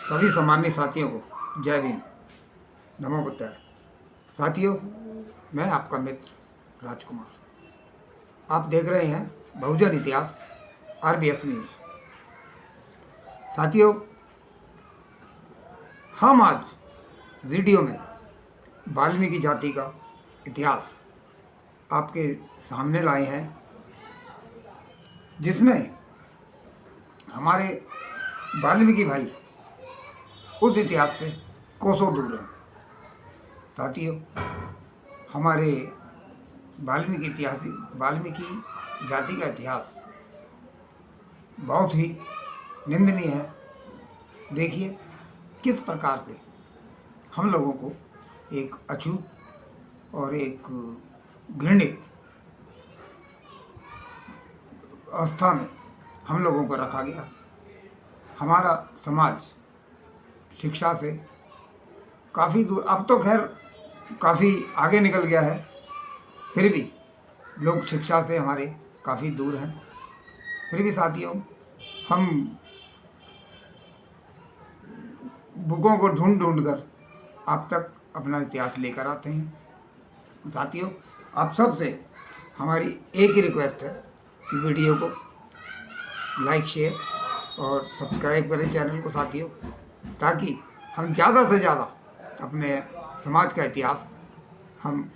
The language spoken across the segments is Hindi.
सभी सम्मानित साथियों को जय भीम, नमो बुद्धाय। साथियों, मैं आपका मित्र राजकुमार। आप देख रहे हैं बहुजन इतिहास RBS न्यूज़। साथियों, हम आज वीडियो में वाल्मीकि जाति का इतिहास आपके सामने लाए हैं, जिसमें हमारे वाल्मीकि भाई उस इतिहास से कोसों दूर हैं। साथियों, हमारे वाल्मीकि जाति का इतिहास बहुत ही निंदनीय है। देखिए किस प्रकार से हम लोगों को एक अछूत और एक घृणित अवस्था में हम लोगों को रखा गया। हमारा समाज शिक्षा से काफ़ी दूर, अब तो खैर काफ़ी आगे निकल गया है, फिर भी लोग शिक्षा से हमारे काफ़ी दूर हैं। फिर भी साथियों, हम बुकों को ढूंढ कर आप तक अपना इतिहास लेकर आते हैं। साथियों, आप सबसे हमारी एक ही रिक्वेस्ट है कि वीडियो को लाइक, शेयर और सब्सक्राइब करें चैनल को साथियों, ताकि हम ज़्यादा से ज़्यादा अपने समाज का इतिहास हम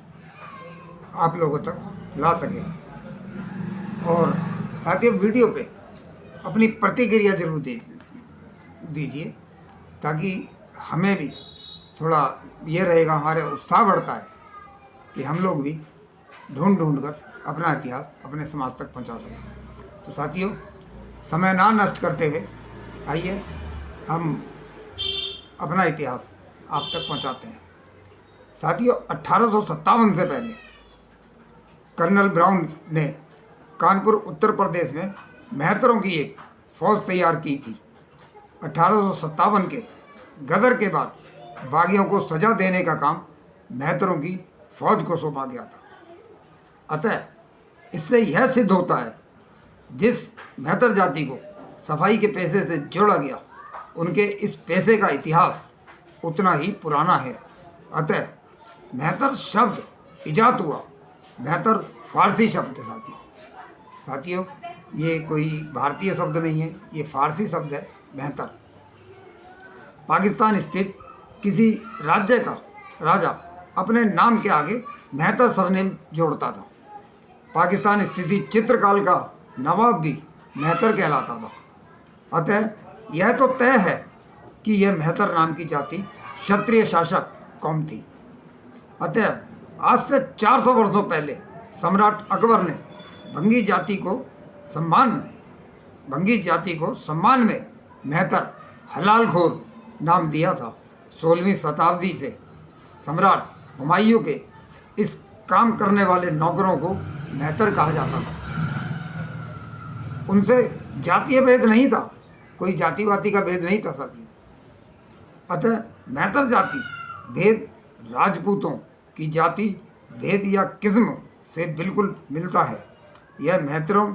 आप लोगों तक ला सकें। और साथियों, वीडियो पे अपनी प्रतिक्रिया जरूर दीजिए, ताकि हमें भी थोड़ा ये रहेगा, हमारे उत्साह बढ़ता है कि हम लोग भी ढूंढ कर अपना इतिहास अपने समाज तक पहुंचा सकें। तो साथियों, समय ना नष्ट करते हुए आइए हम अपना इतिहास आप तक पहुंचाते हैं। साथियों, 1857 से पहले कर्नल ब्राउन ने कानपुर उत्तर प्रदेश में मेहतरों की एक फौज तैयार की थी। 1857 के गदर के बाद बागियों को सजा देने का काम मेहतरों की फौज को सौंपा गया था। अतः इससे यह सिद्ध होता है, जिस मेहतर जाति को सफाई के पेशे से जोड़ा गया, उनके इस पेशे का इतिहास उतना ही पुराना है। अतः मेहतर शब्द इजाद हुआ, मेहतर फारसी शब्द है साथियों, ये कोई भारतीय शब्द नहीं है, ये फारसी शब्द है मेहतर। पाकिस्तान स्थित किसी राज्य का राजा अपने नाम के आगे मेहतर सरनेम जोड़ता था। पाकिस्तान स्थित चित्रकाल का नवाब भी मेहतर कहलाता था। अतः यह तो तय है कि यह मेहतर नाम की जाति क्षत्रिय शासक कौम थी। अतः आज से 400 वर्षों पहले सम्राट अकबर ने भंगी जाति को सम्मान में मेहतर हलालखोर नाम दिया था। 16वीं शताब्दी से सम्राट हुमायूं के इस काम करने वाले नौकरों को मेहतर कहा जाता था। उनसे जातीय भेद नहीं था, कोई जातिवादी का भेद नहीं था साथियों। अतः मेहतर जाति भेद राजपूतों की जाति भेद या किस्म से बिल्कुल मिलता है। यह मेहतरों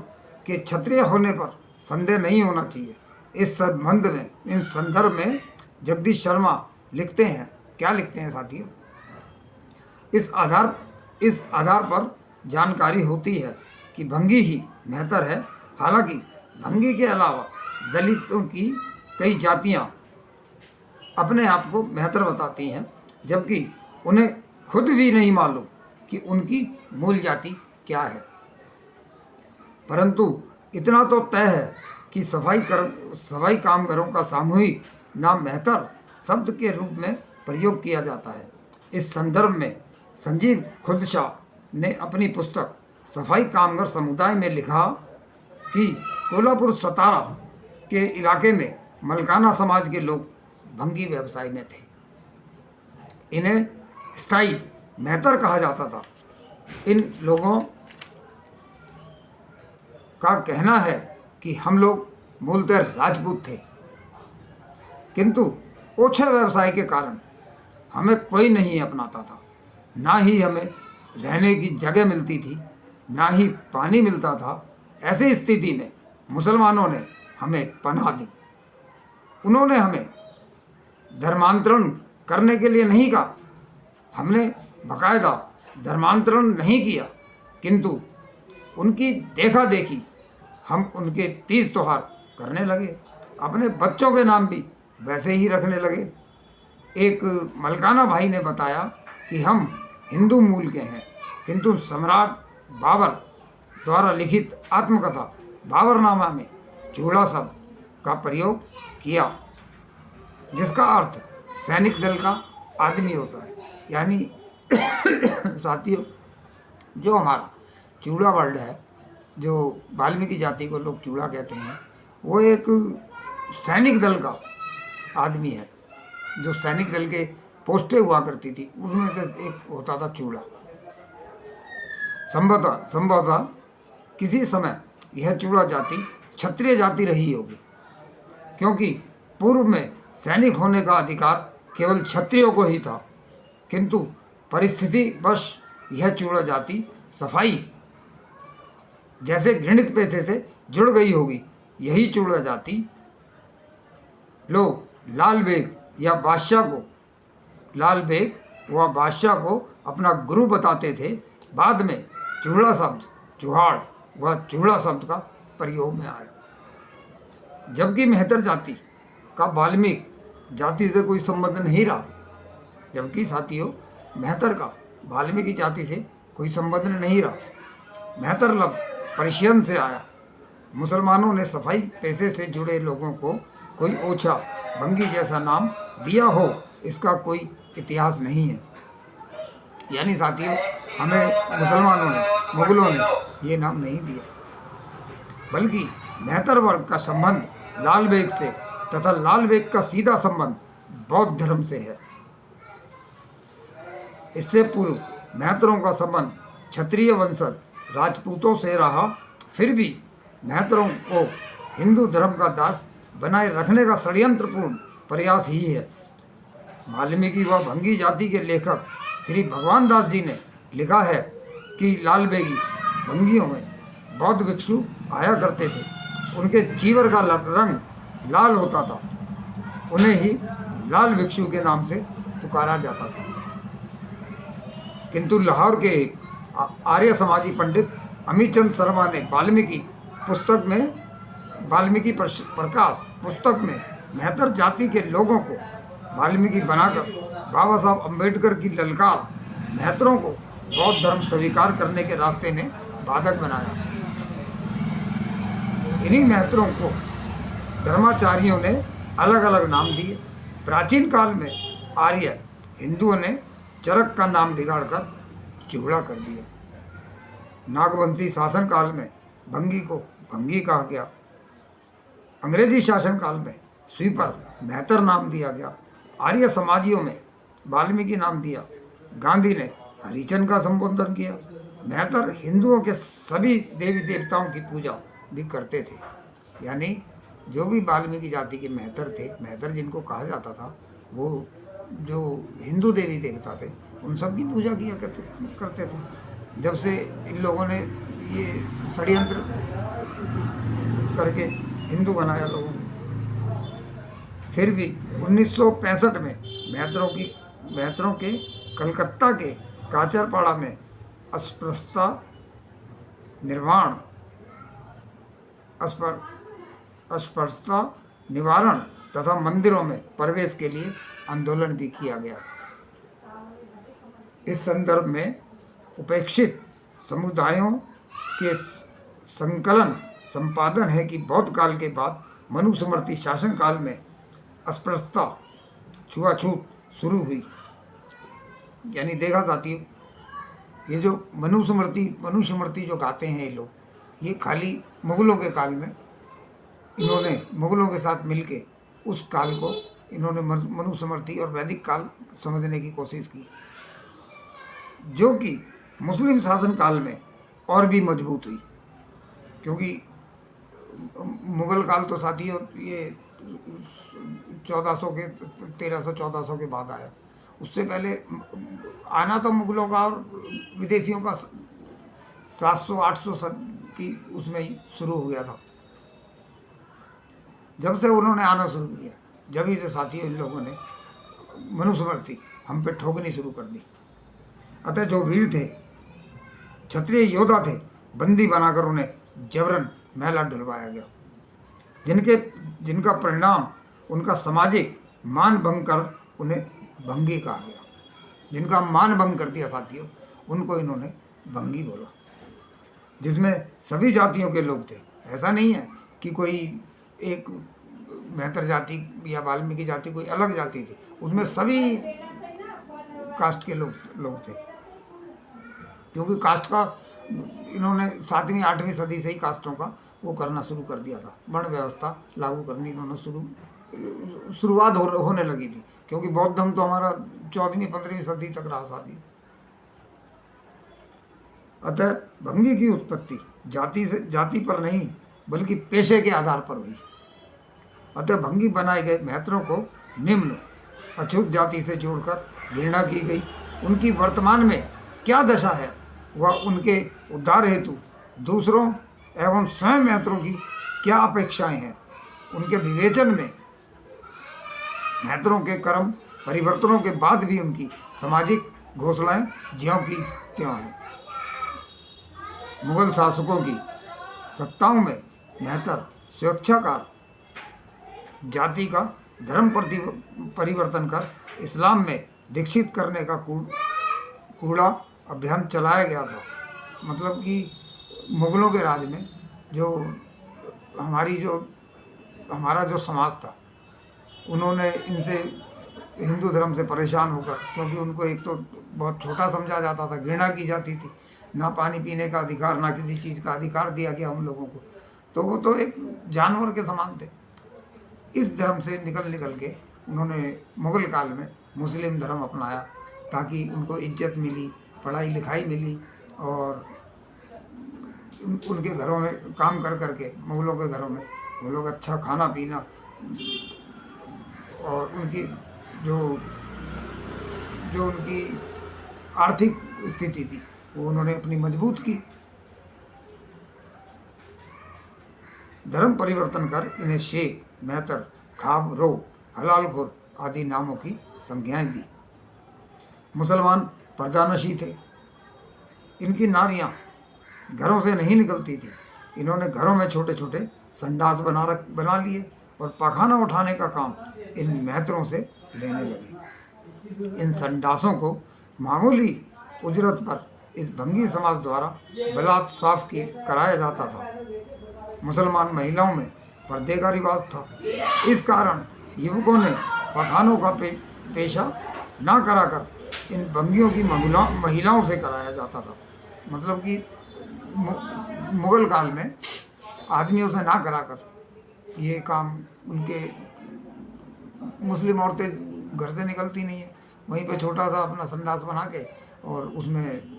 के क्षत्रिय होने पर संदेह नहीं होना चाहिए। इस संदर्भ में जगदीश शर्मा लिखते हैं, क्या लिखते हैं साथियों? इस आधार पर जानकारी होती है कि भंगी ही मेहतर है। हालांकि भंगी के अलावा दलितों की कई जातियां अपने आप को मेहतर बताती हैं, जबकि उन्हें खुद भी नहीं मालूम कि उनकी मूल जाति क्या है। परंतु इतना तो तय है कि सफाई कामगारों का सामूहिक नाम मेहतर शब्द के रूप में प्रयोग किया जाता है। इस संदर्भ में संजीव खुदशाह ने अपनी पुस्तक सफाई कामगार समुदाय में लिखा कि कोल्हापुर सतारा के इलाके में मलकाना समाज के लोग भंगी व्यवसाय में थे। इन्हें स्थायी मेहतर कहा जाता था। इन लोगों का कहना है कि हम लोग मूलतः राजपूत थे, किंतु ओछे व्यवसाय के कारण हमें कोई नहीं अपनाता था। ना ही हमें रहने की जगह मिलती थी, ना ही पानी मिलता था। ऐसी स्थिति में मुसलमानों ने हमें पनाह दी। उन्होंने हमें धर्मांतरण करने के लिए नहीं कहा, हमने बाकायदा धर्मांतरण नहीं किया, किंतु उनकी देखा देखी हम उनके तीज त्योहार करने लगे, अपने बच्चों के नाम भी वैसे ही रखने लगे। एक मलकाना भाई ने बताया कि हम हिंदू मूल के हैं, किंतु सम्राट बाबर द्वारा लिखित आत्मकथा बाबरनामा में चूड़ा शब्द का प्रयोग किया, जिसका अर्थ सैनिक दल का आदमी होता है। यानी साथियों, जो हमारा चूड़ा वर्ड है, जो वाल्मीकि जाति को लोग चूड़ा कहते हैं, वो एक सैनिक दल का आदमी है। जो सैनिक दल के पोस्टें हुआ करती थी उसमें से एक होता था चूड़ा। संभवतः किसी समय यह चूड़ा जाति क्षत्रिय जाति रही होगी, क्योंकि पूर्व में सैनिक होने का अधिकार केवल क्षत्रियों को ही था, किंतु परिस्थितिवश यह चूड़ा जाति सफाई जैसे घृणित पेशे से जुड़ गई होगी। यही चूड़ा जाति लोग लाल बेग व बादशाह को अपना गुरु बताते थे। बाद में चूड़ा शब्द चूहाड़ व चूड़ा शब्द का प्रयोग में आया। जबकि मेहतर जाति का वाल्मीकि जाति से कोई संबंध नहीं रहा, जबकि साथियों मेहतर का वाल्मीकि जाति से कोई संबंध नहीं रहा। मेहतर लफ्ज़ पर्शियन से आया। मुसलमानों ने सफाई पेशे से जुड़े लोगों को कोई ओछा भंगी जैसा नाम दिया हो, इसका कोई इतिहास नहीं है। यानी साथियों, हमें मुसलमानों ने, मुगलों ने ये नाम नहीं दिया, बल्कि मेहतर वर्ग का संबंध लाल बेग से तथा लाल बेग का सीधा संबंध बौद्ध धर्म से है। इससे पूर्व मेहतरों का संबंध क्षत्रिय वंशज राजपूतों से रहा, फिर भी मेहतरों को हिंदू धर्म का दास बनाए रखने का षड्यंत्रपूर्ण प्रयास ही है। वाल्मीकि व भंगी जाति के लेखक श्री भगवान दास जी ने लिखा है कि लाल बेगी भंगियों में बौद्ध भिक्षु आया करते थे। उनके चीवर का रंग लाल होता था, उन्हें ही लाल भिक्षु के नाम से पुकारा जाता था। किंतु लाहौर के एक आर्य समाजी पंडित अमीचंद शर्मा ने वाल्मीकि प्रकाश पुस्तक में मेहतर जाति के लोगों को वाल्मीकि बनाकर बाबा साहब अम्बेडकर की ललकार मेहतरों को बौद्ध धर्म स्वीकार करने के रास्ते में बाधक बनाया। इन्हीं मेहतरों को धर्माचार्यों ने अलग अलग नाम दिए। प्राचीन काल में आर्य हिंदुओं ने चरक का नाम बिगाड़कर चूड़ा कर दिया। नागवंशी शासन काल में भंगी को भंगी कहा गया। अंग्रेजी शासन काल में स्वीपर मेहतर नाम दिया गया। आर्य समाजियों में वाल्मीकि नाम दिया। गांधी ने हरिचंद का संबोधन किया। मेहतर हिंदुओं के सभी देवी देवताओं की पूजा भी करते थे। यानी जो भी वाल्मीकि जाति के मेहतर थे, मेहतर जिनको कहा जाता था, वो जो हिंदू देवी देवता थे उन सब की पूजा किया करते थे। जब से इन लोगों ने ये षड्यंत्र करके हिंदू बनाया लोगों ने, फिर भी 1965 में मेहतरों के कलकत्ता के काचरपाड़ा में अस्पृश्यता निवारण तथा मंदिरों में प्रवेश के लिए आंदोलन भी किया गया। इस संदर्भ में उपेक्षित समुदायों के संपादन है कि बौद्ध काल के बाद मनुस्मृति शासन काल में अस्पृश्यता छुआछूत शुरू हुई। यानी देखा साथियों, ये जो मनुस्मृति जो गाते हैं ये लोग, ये खाली मुगलों के काल में इन्होंने मुगलों के साथ मिलके उस काल को इन्होंने मनुस्मृति और वैदिक काल समझने की कोशिश की, जो कि मुस्लिम शासन काल में और भी मजबूत हुई। क्योंकि मुगल काल तो साथियों ये 1300-1400 के बाद आया। उससे पहले आना तो मुगलों का और विदेशियों का 700-800 की उसमें ही शुरू हो गया था। जब से उन्होंने आना शुरू किया, जब ही से साथियों इन लोगों ने मनुस्मृति हम पे ठोकनी शुरू कर दी। अतः जो वीर थे, क्षत्रिय योद्धा थे, बंदी बनाकर उन्हें जबरन महला डलवाया गया, जिनका परिणाम उनका सामाजिक मान भंग कर उन्हें भंगी कहा गया। जिनका मान भंग कर दिया साथियों, उनको इन्होंने भंगी बोला, जिसमें सभी जातियों के लोग थे। ऐसा नहीं है कि कोई एक मेहतर जाति या वाल्मीकि जाति कोई अलग जाति थी, उसमें सभी कास्ट के लोग थे, क्योंकि कास्ट का इन्होंने 7वीं 8वीं सदी से ही कास्टों का वो करना शुरू कर दिया था। वर्ण व्यवस्था लागू करनी इन्होंने शुरुआत होने लगी थी, क्योंकि बौद्ध धर्म तो हमारा 14वीं 15वीं सदी तक रहा साथी। अतः भंगी की उत्पत्ति जाति पर नहीं बल्कि पेशे के आधार पर हुई। अतः भंगी बनाए गए मेहतरों को निम्न अछूत जाति से जोड़कर घृणा की गई। उनकी वर्तमान में क्या दशा है, वह उनके उद्धार हेतु दूसरों एवं स्वयं मेहतरों की क्या अपेक्षाएं हैं, उनके विवेचन में मेहतरों के कर्म परिवर्तनों के बाद भी उनकी सामाजिक घोषणाएं ज्यों की त्यों हैं। मुगल शासकों की सत्ताओं में मेहतर स्वेच्छाकार जाति का धर्म परिवर्तन कर इस्लाम में दीक्षित करने का कूड़ा अभियान चलाया गया था। मतलब कि मुगलों के राज में जो हमारा जो समाज था, उन्होंने इनसे हिंदू धर्म से परेशान होकर, क्योंकि उनको एक तो बहुत छोटा समझा जाता था, घृणा की जाती थी, ना पानी पीने का अधिकार, ना किसी चीज़ का अधिकार दिया गया हम लोगों को, तो वो तो एक जानवर के समान थे। इस धर्म से निकल के उन्होंने मुगल काल में मुस्लिम धर्म अपनाया, ताकि उनको इज्जत मिली, पढ़ाई लिखाई मिली, और उनके घरों में काम करके मुगलों के घरों में वो लोग अच्छा खाना पीना, और उनकी जो उनकी आर्थिक स्थिति थी वो उन्होंने अपनी मजबूत की। धर्म परिवर्तन कर इन्हें शेख, मेहतर, खाब, रो, हलालखोर आदि नामों की संज्ञाएं दी। मुसलमान प्रजानशी थे। इनकी नारियां घरों से नहीं निकलती थी। इन्होंने घरों में छोटे छोटे संडास बना लिए और पाखाना उठाने का काम इन मेहतरों से लेने लगे। इन संडासों को मामूली उजरत पर इस भंगी समाज द्वारा बलात् साफ कराया जाता था। मुसलमान महिलाओं में पर्दे का रिवाज था। इस कारण युवकों ने पठानों का पेशा ना कराकर इन भंगियों की महिलाओं से कराया जाता था। मतलब कि मुगल काल में आदमियों से ना कराकर ये काम, उनके मुस्लिम औरतें घर से निकलती नहीं है, वहीं पे छोटा सा अपना संडास बना के, और उसमें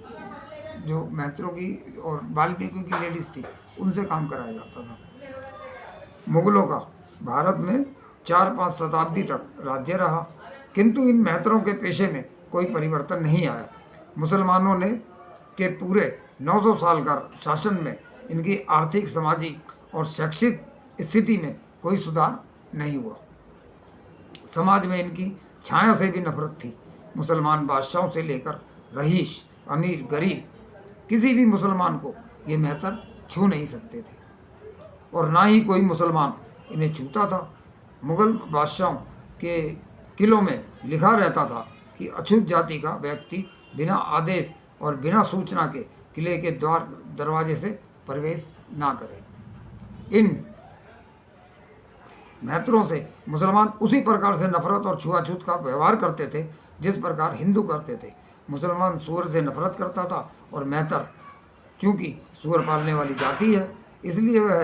जो मेहतरों की और वाल्मीकि की लेडीज़ थी उनसे काम कराया जाता था। मुगलों का भारत में 4-5 शताब्दी तक राज्य रहा, किंतु इन मेहतरों के पेशे में कोई परिवर्तन नहीं आया। मुसलमानों ने के पूरे 900 साल का शासन में इनकी आर्थिक, सामाजिक और शैक्षिक स्थिति में कोई सुधार नहीं हुआ। समाज में इनकी छाया से भी नफरत थी। मुसलमान बादशाहों से लेकर रईस, अमीर, गरीब, किसी भी मुसलमान को ये मेहतर छू नहीं सकते थे, और ना ही कोई मुसलमान इन्हें छूता था। मुगल बादशाहों के किलों में लिखा रहता था कि अछूत जाति का व्यक्ति बिना आदेश और बिना सूचना के किले के दरवाजे से प्रवेश ना करे। इन मेहतरों से मुसलमान उसी प्रकार से नफरत और छुआछूत का व्यवहार करते थे जिस प्रकार हिंदू करते थे। मुसलमान सूअर से नफरत करता था, और मेहतर चूँकि सूअर पालने वाली जाति है, इसलिए वह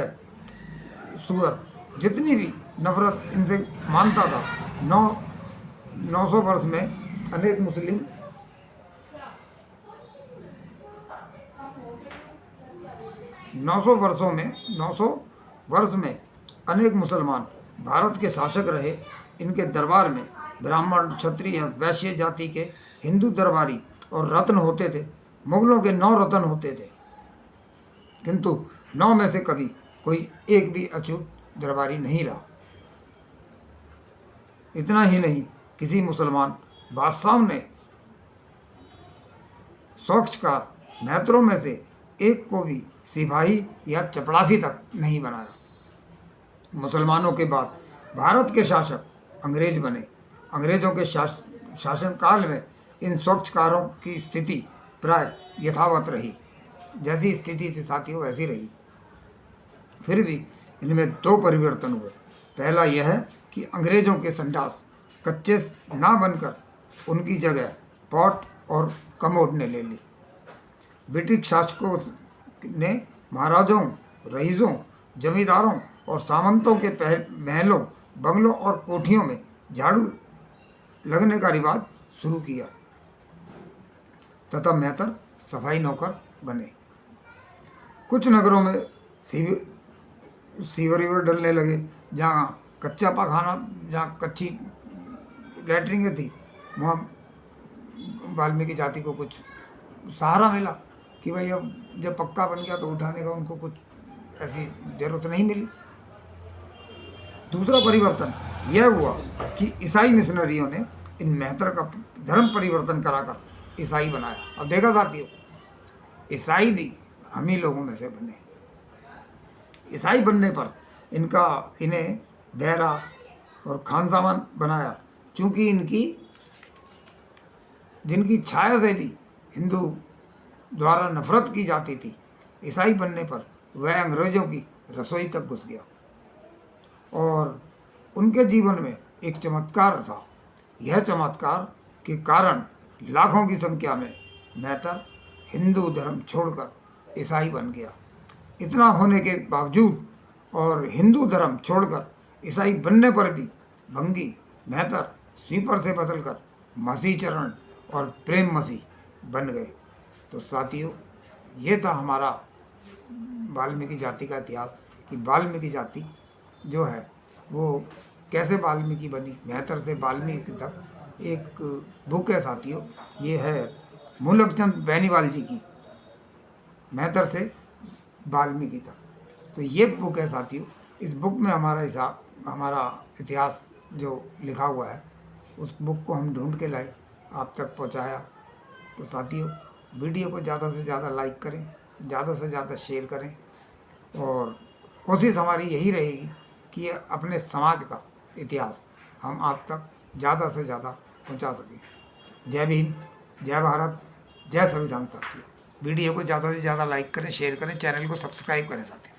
सूअर जितनी भी नफरत इनसे मानता था। 900 वर्ष में अनेक मुस्लिम 900 वर्ष में अनेक मुसलमान भारत के शासक रहे। इनके दरबार में ब्राह्मण, क्षत्रिय, वैश्य जाति के हिंदू दरबारी और रत्न होते थे। मुगलों के 9 रत्न होते थे, किंतु 9 में से कभी कोई एक भी अछूत दरबारी नहीं रहा। इतना ही नहीं, किसी मुसलमान बादशाह ने स्वच्छकार नेत्रों में से एक को भी सिपाही या चपरासी तक नहीं बनाया। मुसलमानों के बाद भारत के शासक अंग्रेज बने। अंग्रेजों के शासन काल में इन स्वच्छकारों की स्थिति प्राय यथावत रही। जैसी स्थिति थी साथियों वैसी रही। फिर भी इनमें दो परिवर्तन हुए। पहला यह है कि अंग्रेजों के संडास कच्चे ना बनकर उनकी जगह पॉट और कमोड ने ले ली। ब्रिटिश शासकों ने महाराजों, रईसों, जमींदारों और सामंतों के महलों, बंगलों और कोठियों में झाड़ू लगने का रिवाज शुरू किया तथा मेहतर सफाई नौकर बने। कुछ नगरों में सीवरेज डलने लगे। जहाँ कच्चा पाखाना, जहाँ कच्ची लैटरिंगें थी, वहाँ वाल्मीकि जाति को कुछ सहारा मिला कि भाई अब जब पक्का बन गया तो उठाने का उनको कुछ ऐसी जरूरत नहीं मिली। दूसरा परिवर्तन यह हुआ कि ईसाई मिशनरियों ने इन मेहतर का धर्म परिवर्तन कराकर ईसाई बनाया। अब देखा साथियों, ईसाई भी हम ही लोगों में से बने। ईसाई बनने पर इन्हें बहरा और खानसामान बनाया। चूँकि जिनकी छाया से भी हिंदू द्वारा नफरत की जाती थी, ईसाई बनने पर वह अंग्रेजों की रसोई तक घुस गया और उनके जीवन में एक चमत्कार था। यह चमत्कार के कारण लाखों की संख्या में मेहतर हिंदू धर्म छोड़कर ईसाई बन गया। इतना होने के बावजूद और हिंदू धर्म छोड़कर ईसाई बनने पर भी भंगी मेहतर स्वीपर से बदलकर मसीह चरण और प्रेम मसीह बन गए। तो साथियों, ये था हमारा वाल्मीकि जाति का इतिहास कि वाल्मीकि जाति जो है वो कैसे वाल्मीकि बनी। मेहतर से वाल्मीकि तक एक बुक है साथियों। ये है मूलकचंद बेनीवाल जी की, मेहतर से वाल्मीकि तक। तो ये बुक है साथियों। इस बुक में हमारा इतिहास जो लिखा हुआ है, उस बुक को हम ढूंढ के लाए, आप तक पहुंचाया। तो साथियों, वीडियो को ज़्यादा से ज़्यादा लाइक करें, ज़्यादा से ज़्यादा शेयर करें और कोशिश हमारी यही रहेगी कि अपने समाज का इतिहास हम आप तक ज़्यादा से ज़्यादा पहुंचा सकें। जय भीम, जय भारत, जय संविधान। साथियों, वीडियो को ज़्यादा से ज़्यादा लाइक करें, शेयर करें, चैनल को सब्सक्राइब करें साथियों।